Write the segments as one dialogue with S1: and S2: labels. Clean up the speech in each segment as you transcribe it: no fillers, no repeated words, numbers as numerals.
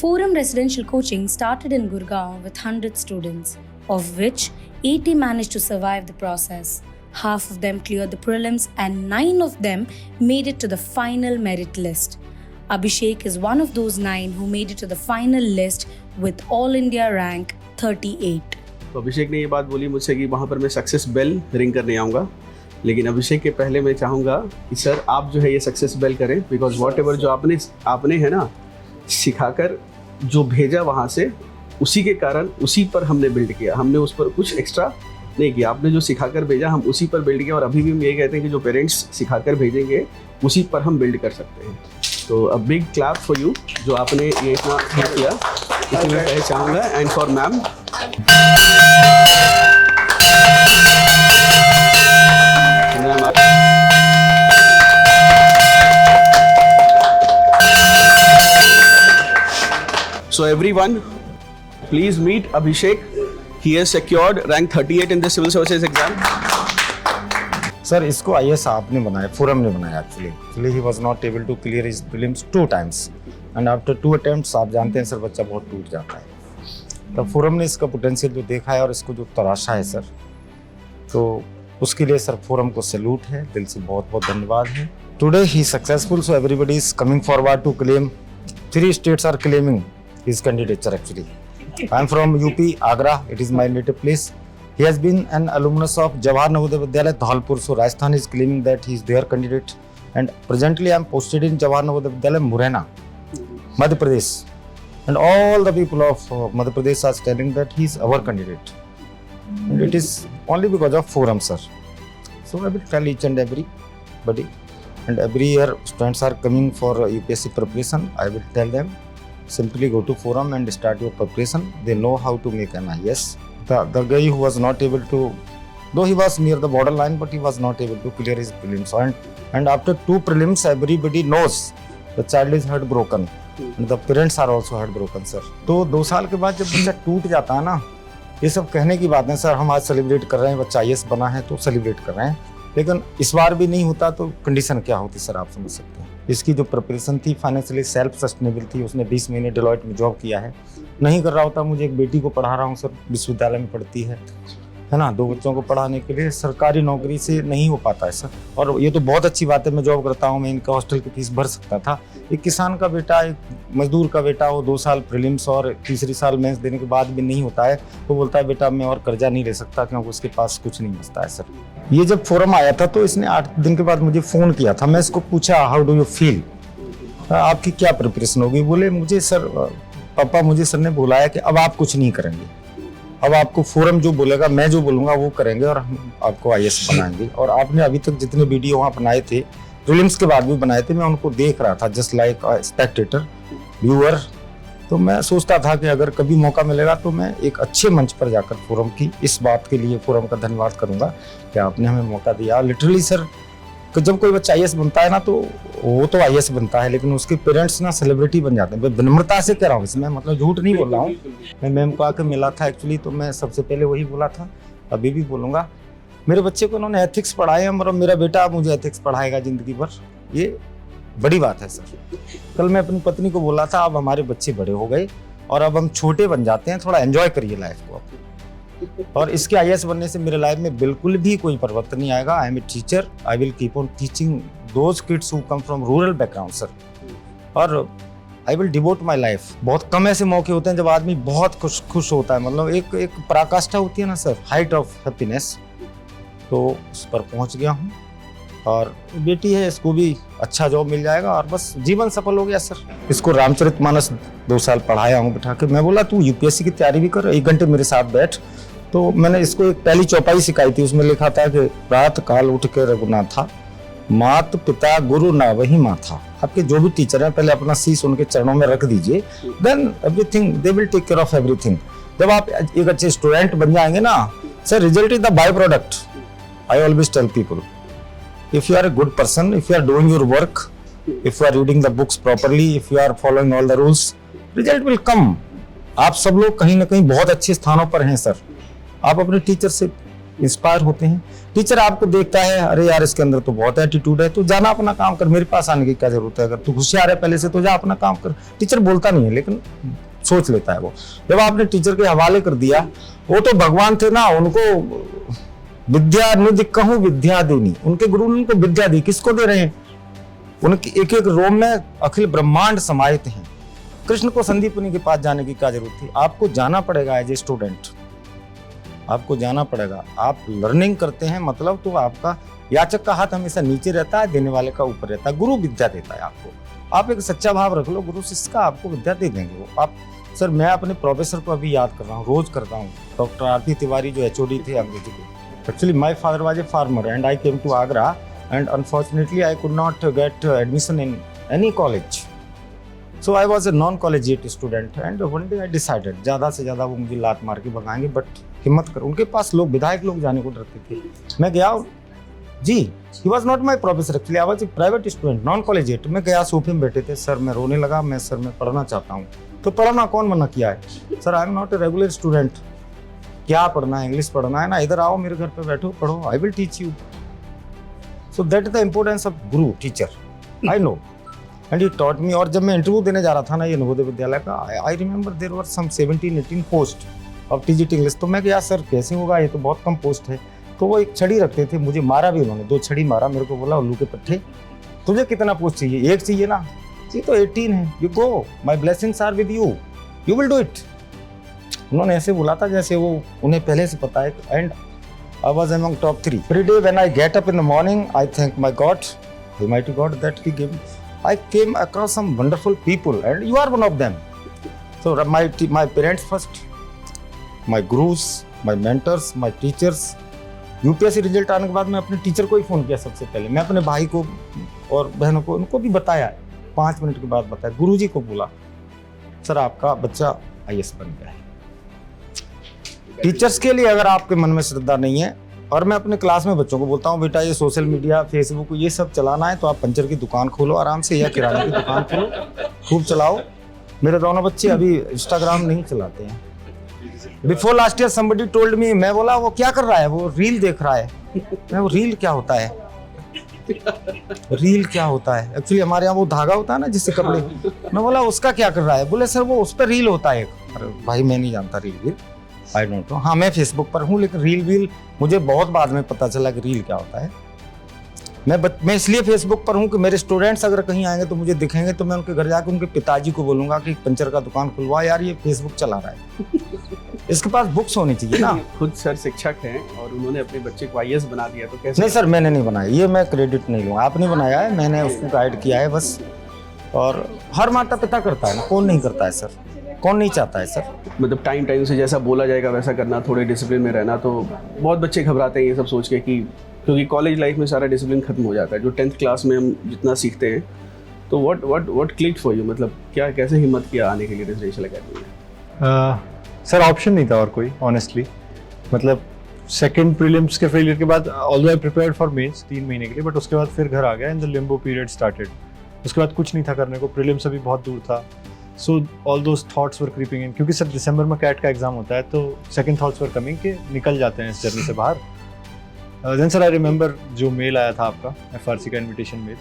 S1: Forum Residential Coaching started in Gurgaon with 100 students, of which 80 managed to survive the process. Half of them cleared the prelims and 9 of them made it to the final merit list. Abhishek is one of those 9 who made it to the final list with All India rank 38.
S2: तो अभिषेक ने ये बात बोली मुझसे कि वहाँ पर मैं सक्सेस बेल रिंग करने आऊँगा, लेकिन अभिषेक के पहले मैं चाहूँगा कि सर आप जो है ये सक्सेस बेल करें, बिकॉज वॉट एवर जो आपने है ना सिखाकर जो भेजा वहाँ से, उसी के कारण उसी पर हमने बिल्ड किया, हमने उस पर कुछ एक्स्ट्रा नहीं किया। आपने जो सिखाकर भेजा हम उसी पर बिल्ड किया, और अभी भी हम ये कहते हैं कि जो पेरेंट्स सिखाकर भेजेंगे उसी पर हम बिल्ड कर सकते हैं। तो a big clap for you जो आपने ये इतना किया, इसलिए मैं चाहूँगा। And for ma'am So everyone, please meet Abhishek. He has secured rank 38 in the civil services exam.
S3: Sir इसको IAS आपने बनाया, फोरम ने बनाया actually he was not able to clear his prelims 2 times and after 2 attempts आप जानते हैं sir बच्चा बहुत टूट जाता है। तब फोरम ने इसका पोटेंशियल जो देखा है और इसको जो तराशा है सर, तो उसके लिए सर फोरम को सैल्यूट है, दिल से बहुत बहुत धन्यवाद है। Today he successful, so everybody is coming forward to claim, 3 states are claiming his candidature actually. I am from UP, Agra, it is my native place. He has been an alumnus of Jawahar Navodaya Vidyalaya, Dhalpur, so Rajasthan is claiming that he is their candidate. And presently I am posted in Jawahar Navodaya Vidyalaya, Murena, Madhya Pradesh. And all the people of Madhya Pradesh are telling that he is our candidate. And it is only because of forum, sir. So I will tell each and everybody. And every year students are coming for UPSC preparation. I will tell them, simply go to forum and start your preparation. They know how to make an IAS. The guy who was not able to, though he was near the borderline, but he was not able to clear his prelims. And after 2 prelims, everybody knows the child is heartbroken. And the parents are also heartbroken, sir. तो 2 साल के बाद जब बच्चा टूट जाता है ना, ये सब कहने की बात है सर। हम आज सेलिब्रेट कर रहे हैं, बच्चा IAS बना है तो सेलिब्रेट कर रहे हैं, लेकिन इस बार भी नहीं होता तो कंडीशन क्या होती सर आप समझ सकते हैं। इसकी जो प्रिपरेशन थी फाइनेंशियली सेल्फ सस्टेनेबल थी, उसने 20 महीने डेलॉयट में जॉब किया है, नहीं कर रहा होता। मुझे एक बेटी को पढ़ा रहा हूँ सर, विश्वविद्यालय में पढ़ती है ना, 2 बच्चों को पढ़ाने के लिए सरकारी नौकरी से नहीं हो पाता है सर। और ये तो बहुत अच्छी बात है, मैं जॉब करता हूँ, मैं इनका हॉस्टल की फीस भर सकता था। एक किसान का बेटा, एक मजदूर का बेटा, वो 2 साल प्रीलिम्स और तीसरी साल मेंस देने के बाद भी नहीं होता है, वो बोलता है बेटा मैं और कर्जा नहीं ले सकता क्योंकि उसके पास कुछ नहीं बचता है सर। ये जब फोरम आया था तो इसने 8 दिन के बाद मुझे फ़ोन किया था। मैं इसको पूछा हाउ डू यू फील, आपकी क्या प्रिपरेशन होगी। बोले मुझे सर पापा मुझे सर ने बुलाया कि अब आप कुछ नहीं करेंगे, अब आपको फोरम जो बोलेगा, मैं जो बोलूँगा वो करेंगे और हम आपको IAS बनाएंगे। और आपने अभी तक जितने वीडियो वहाँ बनाए थे, प्रीलिम्स के बाद भी बनाए थे, मैं उनको देख रहा था जस्ट लाइक स्पेक्टेटर व्यूअर। तो मैं सोचता था कि अगर कभी मौका मिलेगा तो मैं एक अच्छे मंच पर जाकर फोरम की इस बात के लिए फोरम का धन्यवाद करूँगा कि आपने हमें मौका दिया। लिटरली सर जब कोई बच्चा IAS बनता है ना तो वो तो IAS बनता है, लेकिन उसके पेरेंट्स ना सेलिब्रिटी बन जाते हैं। मैं विनम्रता से कह रहा हूँ इसमें, मतलब झूठ नहीं बोल रहा हूँ। मैं मैम को आकर मिला था एक्चुअली, तो मैं सबसे पहले वही बोला था, अभी भी बोलूँगा। मेरे बच्चे को उन्होंने एथिक्स पढ़ाए हैं और मेरा बेटा मुझे एथिक्स पढ़ाएगा ज़िंदगी भर, ये बड़ी बात है सर। कल मैं अपनी पत्नी को बोला था अब हमारे बच्चे बड़े हो गए और अब हम छोटे बन जाते हैं, थोड़ा एंजॉय करिए लाइफ को। और इसके IAS बनने से मेरे लाइफ में बिल्कुल भी कोई परिवर्तन नहीं आएगा। I am a teacher, I will keep on teaching those kids who come from rural background sir, और I will devote my life. बहुत कम ऐसे मौके होते हैं जब आदमी बहुत खुश होता है, मतलब एक पराकाष्ठा होती है ना सर, हाइट ऑफ हैप्पीनेस, तो उस पर पहुंच गया हूँ। और बेटी है, इसको भी अच्छा जॉब मिल जाएगा और बस जीवन सफल हो गया सर। इसको रामचरितमानस 2 साल पढ़ाया हूँ बिठा के। मैं बोला तू UPSC की तैयारी भी कर, 1 घंटे मेरे साथ बैठ। तो मैंने इसको एक पहली चौपाई सिखाई थी, उसमें लिखा था कि प्रात काल उठ के रघुनाथा, मात पिता गुरु ना वही माथा। आपके जो भी टीचर हैं पहले अपना शीश उनके चरणों में रख दीजिए, then everything they will take care of everything. जब आप एक अच्छे स्टूडेंट बन जाएंगे ना sir, result is the by product. I always tell people, if you are a good person, if you are doing your work, if you are reading the books properly, if you are following all the rules, result will come। आप सब लोग कहीं ना कहीं बहुत अच्छे स्थानों पर हैं सर। आप अपने टीचर से इंस्पायर होते हैं। टीचर आपको देखता है, अरे यार इसके अंदर तो बहुत एटीट्यूड है, तो जाना अपना काम कर, मेरे पास आने की क्या जरूरत है, अगर तू होशियार है पहले से तो जा अपना काम कर। टीचर बोलता नहीं है लेकिन सोच लेता है वो। जब आपने टीचर के हवाले कर दिया, वो तो भगवान थे ना, उनको विद्या निध कहूं विद्या देनी, उनके गुरु ने उनको विद्या दी। किसको दे रहे हैं? उनके एक एक रोम में अखिल ब्रह्मांड समाहित हैं। कृष्ण को संदीपनी के पास जाने की क्या जरूरत थी? आपको जाना पड़ेगा एज ए स्टूडेंट, आपको जाना पड़ेगा। आप लर्निंग करते हैं मतलब तो आपका याचक का हाथ हमेशा नीचे रहता है, देने वाले का ऊपर रहता है। गुरु विद्या देता है आपको। आप एक सच्चा भाव रख लो, गुरु शिष्य का आपको विद्या दे देंगे वो। आप सर, मैं अपने प्रोफेसर को अभी याद कर रहा हूँ, रोज करता हूँ, डॉक्टर आरती तिवारी जो HOD थे अंग्रेजी के। Actually, my father was a farmer and I came to Agra and unfortunately I could not get admission in any college. So I was a non-collegiate student and one day I decided ज़्यादा से ज़्यादा वो मुझे लात मार के भगाएंगे, but हिम्मत कर। उनके पास लोग, विधायक लोग जाने को डरते थे। मैं गया जी, he was not my professor actually, I was a private student, non-collegiate। मैं गया, सोफे में बैठे थे, सर मैं रोने लगा, मैं सर मैं पढ़ना चाहता हूँ। तो पढ़ना कौन मना किया है? Sir I am not a regular student. क्या पढ़ना है? इंग्लिश पढ़ना है ना, इधर आओ मेरे घर पे बैठो पढ़ो, I will teach you. So that is the importance of guru teacher, I know and he taught me. और जब मैं इंटरव्यू देने जा रहा था ना ये नवोदय विद्यालय का, I remember there were some 17-18 post of TGT English. तो मैं क्या सर कैसे होगा, ये तो बहुत कम पोस्ट है। तो वो एक छड़ी रखते थे, मुझे मारा भी उन्होंने, 2 छड़ी मारा मेरे को, बोला उल्लू के पट्टे तुझे कितना पोस्ट चाहिए? 1 चाहिए ना? जी तो 18 है, you go, my blessings are with you, you will do it. उन्होंने ऐसे बोला था जैसे वो उन्हें पहले से पता है। And I was among top 3 every day when I get up in the morning, I thank my God, the mighty God that he give, I came across some wonderful people and you are one of them. So my parents first, my gurus, my mentors, my teachers. UPSC result आने के बाद मैं अपने teacher को ही phone किया सबसे पहले। मैं अपने भाई को और बहनों को, उनको भी बताया, 5 मिनट के बाद बताया। गुरुजी को बोला सर आपका बच्चा IAS बन गया है। टीचर्स के लिए अगर आपके मन में श्रद्धा नहीं है, और मैं अपने क्लास में बच्चों को बोलता हूँ बेटा ये सोशल मीडिया, फेसबुक ये सब चलाना है तो आप पंचर की दुकान खोलो आराम से, या किराने की दुकान खोलो, खूब चलाओ। मेरे दोनों बच्चे अभी इंस्टाग्राम नहीं चलाते हैं। Before last year somebody told me, मैं बोला वो क्या कर रहा है? वो रील देख रहा है। मैं वो रील क्या होता है? रील क्या होता है? एक्चुअली हमारे यहाँ वो धागा होता है ना जिससे कपड़े, मैं बोला उसका क्या कर रहा है? बोले सर वो उस पर रील होता है। अरे भाई मैं नहीं जानता रील, आई डोंट नो। हाँ मैं फेसबुक पर हूँ लेकिन रील मुझे बहुत बाद में पता चला कि रील क्या होता है। मैं इसलिए फेसबुक पर हूँ कि मेरे स्टूडेंट्स अगर कहीं आएंगे तो मुझे दिखेंगे तो मैं उनके घर जाकर उनके पिताजी को बोलूंगा कि पंचर का दुकान खुलवा यार, ये फेसबुक चला रहा है। इसके पास बुक्स होनी चाहिए ना।
S2: खुद सर शिक्षक हैं और उन्होंने अपने बच्चे को IAS बना दिया, तो कैसे?
S3: नहीं सर मैंने नहीं बनाया, ये मैं क्रेडिट नहीं लूँगा, आपने बनाया है, मैंने उसको गाइड किया है बस। और हर माता पिता करता है ना, कौन नहीं करता है सर, कौन नहीं चाहता है सर?
S2: मतलब टाइम से जैसा बोला जाएगा वैसा करना, थोड़े डिसिप्लिन में रहना। तो बहुत बच्चे घबराते हैं ये सब सोच के कि क्योंकि कॉलेज लाइफ में सारा डिसिप्लिन खत्म हो जाता है, जो 10th क्लास में हम जितना सीखते हैं। तो व्हाट क्लिक्ड फॉर यू, मतलब क्या कैसे हिम्मत किया आने के लिए रेजिडेंशियल एकेडमी में?
S4: सर ऑप्शन नहीं था और कोई, ऑनेस्टली। मतलब सेकंड प्रीलिम्स के फेलियर के बाद although I prepared for mains 3 महीने के लिए, बट उसके बाद फिर घर आ गया and the Limbo period started. उसके बाद कुछ नहीं था करने को, प्रीलिम्स अभी बहुत दूर था। So all those thoughts were creeping in, क्योंकि सर दिसंबर में कैट का एग्जाम होता है, तो सेकंड थॉट्स वर कमिंग के निकल जाते हैं इस जर्नी से बाहर। देन सर आई रिमेंबर जो मेल आया था आपका, FRC का invitation mail,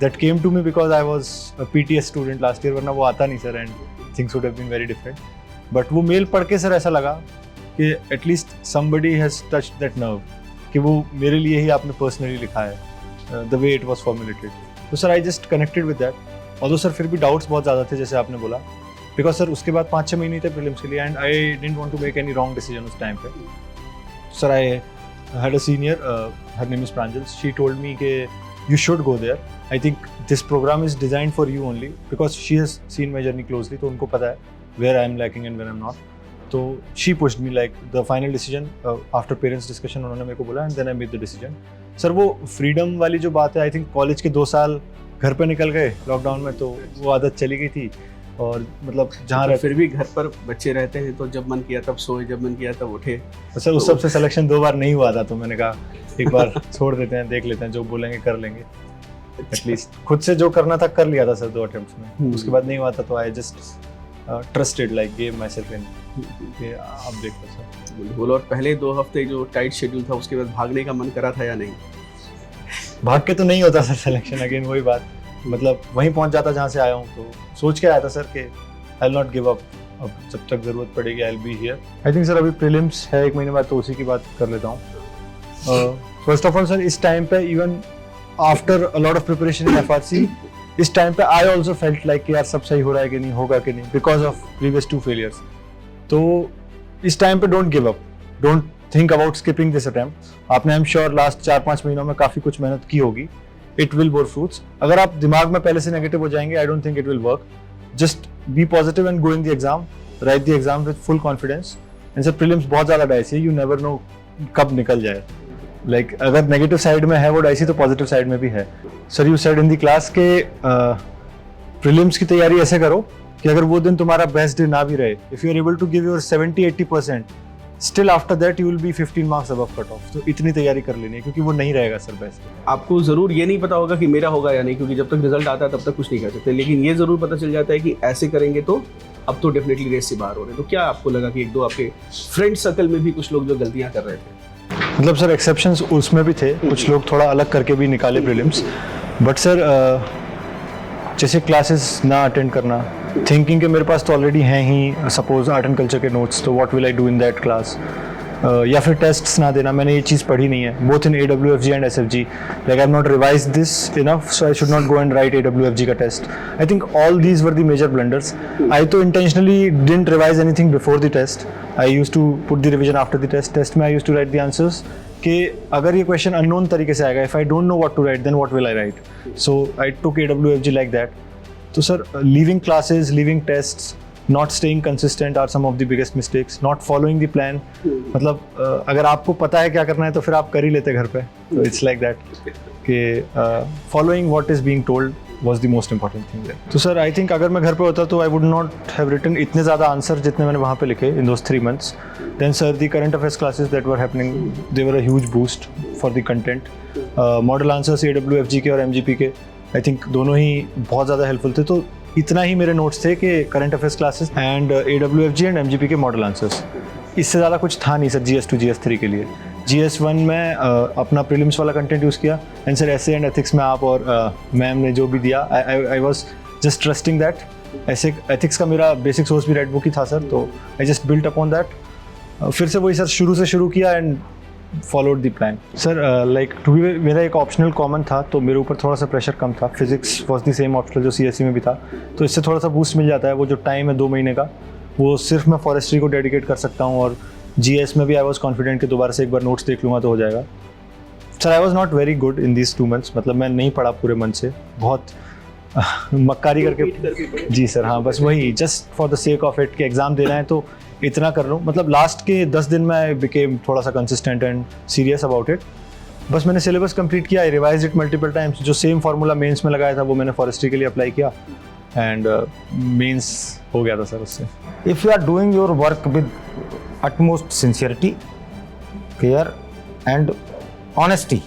S4: that came to me because I was PTS student last year, वरना वो आता नहीं sir, and things would have been very different. But वो मेल पढ़ के सर ऐसा लगा कि at least somebody has touched that nerve, कि वो मेरे लिए ही आपने पर्सनली लिखा है, the way it was formulated. तो sir I just connected with that. Although sir फिर भी डाउट्स बहुत ज़्यादा थे जैसे आपने बोला, बिकॉज सर उसके बाद 5-6 महीने थे प्रीलिम्स के लिए, and I didn't want to make any wrong decision उस टाइम पे। Sir I had a senior, her name is Pranjal, she told me कि you should go there, I think this program is designed for you only, because she has seen my journey closely, तो उनको पता है where I am lacking and where I am not. तो she pushed me, like the final decision after parents discussion उन्होंने मेरे को बोला, and then I made the decision. Sir वो freedom वाली जो बात है, I think कॉलेज के 2 साल घर पे निकल गए लॉकडाउन में, तो वो आदत चली गई थी। और मतलब जहाँ
S2: तो फिर भी घर पर बच्चे रहते हैं, तो जब मन किया तब सोए, जब मन किया तब उठे।
S4: सर उस सबसे सिलेक्शन 2 बार नहीं हुआ था, तो मैंने कहा एक बार छोड़ देते हैं, देख लेते हैं, जो बोलेंगे कर लेंगे। एटलीस्ट खुद से जो करना था कर लिया था सर 2 अटेम्प्ट्स में, उसके बाद नहीं हुआ था, तो I just trusted like gave my self in. आप देखो सर।
S2: बिल्कुल। और पहले 2 हफ्ते जो टाइट शेड्यूल था उसके बाद भागने का मन करा था या नहीं?
S4: भाग के तो नहीं होता सर सिलेक्शन, अगेन वही बात, मतलब वहीं पहुंच जाता जहाँ से आया हूँ। तो सोच के आया था सर कि I will not give up, अब जब तक ज़रूरत पड़ेगी I will be here. I think sir अभी प्रीलिम्स है 1 महीने बाद, तो उसी की बात कर लेता हूँ। फर्स्ट ऑफ ऑल सर, इस टाइम पे even after a lot of preparation in FRC, इस टाइम पे आई ऑल्सो फेल्ट लाइक यार सब सही हो रहा है कि नहीं, होगा कि नहीं, बिकॉज ऑफ प्रीवियस 2 फेलियर्स। तो इस टाइम पे don't give up, don't think about skipping this attempt. आपने आई एम श्योर लास्ट 4-5 महीनों में काफ़ी कुछ मेहनत की होगी, इट विल बोर फ्रूट्स। अगर आप दिमाग में पहले से नेगेटिव हो जाएंगे, I don't think it will work. Just be positive and go in the exam, right the exam with full confidence. And sir prelims बहुत ज़्यादा डाइसी है, यू नेवर नो कब निकल जाए। लाइक अगर नेगेटिव साइड में है वो डाइसी, तो पॉजिटिव साइड में भी है। Sir you said in the class के प्रीलिम्स की तैयारी ऐसे करो कि अगर वो दिन तुम्हारा बेस्ट डे ना भी रहे, if you are able to give your 70-80%, still after that you will be 15 marks above cut off. तो इतनी तैयारी कर लेनी है, क्योंकि वो नहीं रहेगा सर बेस्ट।
S2: आपको ज़रूर ये नहीं पता होगा कि मेरा होगा या नहीं, क्योंकि जब तक रिजल्ट आता है तब तक कुछ नहीं कर सकते, लेकिन ये ज़रूर पता चल जाता है कि ऐसे करेंगे तो अब तो डेफिनेटली रेस से बाहर हो रहे हैं। तो क्या आपको लगा कि 1-2 आपके फ्रेंड सर्कल में भी कुछ लोग जो गलतियाँ कर रहे थे?
S4: मतलब सर एक्सेप्शंस उसमें भी थे, कुछ लोग थोड़ा अलग करके भी निकाले प्रीलिम्स, बट सर जैसे क्लासेस ना अटेंड करना, थिंकिंग के मेरे पास तो ऑलरेडी हैं ही सपोज आर्ट एंड कल्चर के नोट्स, तो what will I do in that class, या फिर टेस्ट्स ना देना, मैंने ये चीज़ पढ़ी नहीं है, both in AWFG and SFG, like I have not revised this enough, so I should not go and write AWFG का test. I think all these were the major blunders. I तो intentionally didn't revise anything before the test, I used to put the revision after the test. Test में I used to write the answers कि अगर ये question unknown तरीके से आएगा, if I don't know what to write then what will I write, so I took AWFG like that. तो sir leaving classes, leaving tests, not staying consistent are some of the biggest mistakes, not following the plan। मतलब अगर आपको पता है क्या करना है तो फिर आप कर ही लेते घर पे, तो it's like that कि following what is being told was the most important thing there। तो सर आई थिंक अगर मैं घर पे होता तो I would not have written इतने ज़्यादा आंसर जितने मैंने वहाँ पे लिखे in those 3 months। Then sir the current affairs classes that were happening, they were a huge boost for the content। Model answers AWFG के और MGP के आई थिंक दोनों ही बहुत ज़्यादा हेल्पफुल थे। तो इतना ही मेरे नोट्स थे कि current affairs classes and AWFG and MGP के मॉडल आंसर्स, इससे ज़्यादा कुछ था नहीं सर GS2 GS3 के लिए। GS1 में अपना प्रीलिम्स वाला कंटेंट यूज़ किया, एंड सर ऐसे एंड एथिक्स में आप और मैम ने जो भी दिया, I was just trusting that. ऐसे एथिक्स का मेरा बेसिक सोर्स भी रेड बुक ही था सर, तो I just built upon that. फिर से वही सर शुरू से शुरू किया and followed the plan. Sir like to be मेरा एक ऑप्शनल कॉमन था, तो मेरे ऊपर थोड़ा सा प्रेशर कम था। Physics was the same optional जो CSE में भी था, तो इससे थोड़ा सा बूस्ट मिल जाता है। वो जो टाइम है 2 महीने का, वो सिर्फ मैं फॉरेस्ट्री को डेडिकेट कर सकता हूँ, और GS में भी आई वॉज कॉन्फिडेंट कि दोबारा से एक बार नोट्स देख लूँगा तो हो जाएगा। Sir I was not very good in this 2 months, मतलब मैं नहीं पढ़ा पूरे मन से, बहुत मक्कारी करके। जी सर, हाँ बस वही just for the sake of it कि एग्ज़ाम देना है तो इतना कर लूँ। मतलब लास्ट के 10 दिन में आई बिकेम थोड़ा सा consistent and serious about it. बस मैंने सिलेबस कंप्लीट किया, I revise it multiple times. जो सेम फार्मूला मेंस में लगाया था वो मैंने फॉरेस्ट्री के लिए अप्लाई किया, एंड मेंस हो गया था सर उससे।
S3: If you are doing your work with utmost sincerity, care and honesty,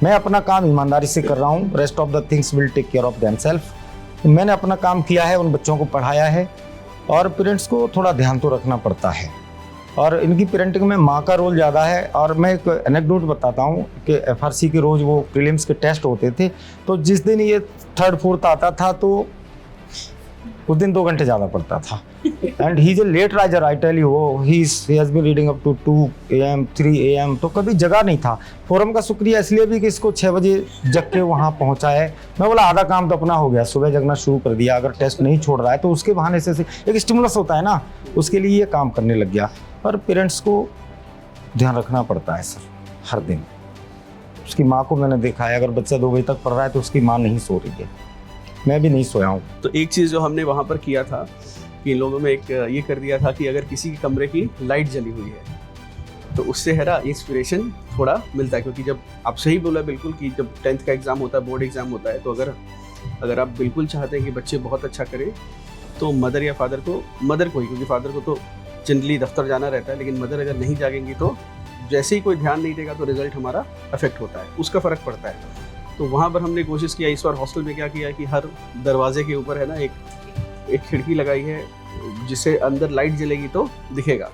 S3: मैं अपना काम ईमानदारी से कर रहा हूँ, rest of the things will take care of themselves. मैंने अपना काम किया है, उन बच्चों को पढ़ाया है, और पेरेंट्स को थोड़ा ध्यान तो रखना पड़ता है, और इनकी पेरेंटिंग में माँ का रोल ज़्यादा है। और मैं एक एनेक्डोट बताता हूँ कि FRC के रोज़ वो प्रीलिम्स के टेस्ट होते थे, तो जिस दिन ये 3rd 4th आता था तो उस दिन 2 घंटे ज़्यादा पढ़ता था। And he is a late riser, I tell you, he has been reading up to 2 AM 3 AM, तो कभी जगह नहीं था। फोरम का शुक्रिया इसलिए भी कि इसको 6 बजे जग के वहाँ पहुँचा है। मैं बोला आधा काम तो अपना हो गया, सुबह जगना शुरू कर दिया। अगर टेस्ट नहीं छोड़ रहा है तो उसके बहाने से एक स्टिमुलस होता है ना, उसके लिए ये काम करने लग गया। और पेरेंट्स को ध्यान रखना पड़ता है सर हर दिन। उसकी माँ को मैंने देखा है, अगर बच्चा 2 बजे तक पढ़ रहा है तो उसकी माँ नहीं सो रही है, मैं भी नहीं सोया हूँ।
S2: तो एक चीज़ जो हमने वहाँ पर किया था कि इन लोगों में एक ये कर दिया था कि अगर किसी के कमरे की लाइट जली हुई है तो उससे है ना इंस्पिरेशन थोड़ा मिलता है। क्योंकि जब आप सही बोला बिल्कुल कि जब 10th का एग्ज़ाम होता है, बोर्ड एग्ज़ाम होता है, तो अगर आप बिल्कुल चाहते हैं कि बच्चे बहुत अच्छा करें तो मदर या फादर को ही, क्योंकि फादर को तो जनरली दफ्तर जाना रहता है, लेकिन मदर अगर नहीं जागेंगी तो जैसे ही कोई ध्यान नहीं देगा तो रिजल्ट हमारा अफेक्ट होता है, उसका फ़र्क पड़ता है। तो वहाँ पर हमने कोशिश किया, इस बार हॉस्टल में क्या किया कि हर दरवाजे के ऊपर है ना एक खिड़की लगाई है, जिससे अंदर लाइट जलेगी तो दिखेगा।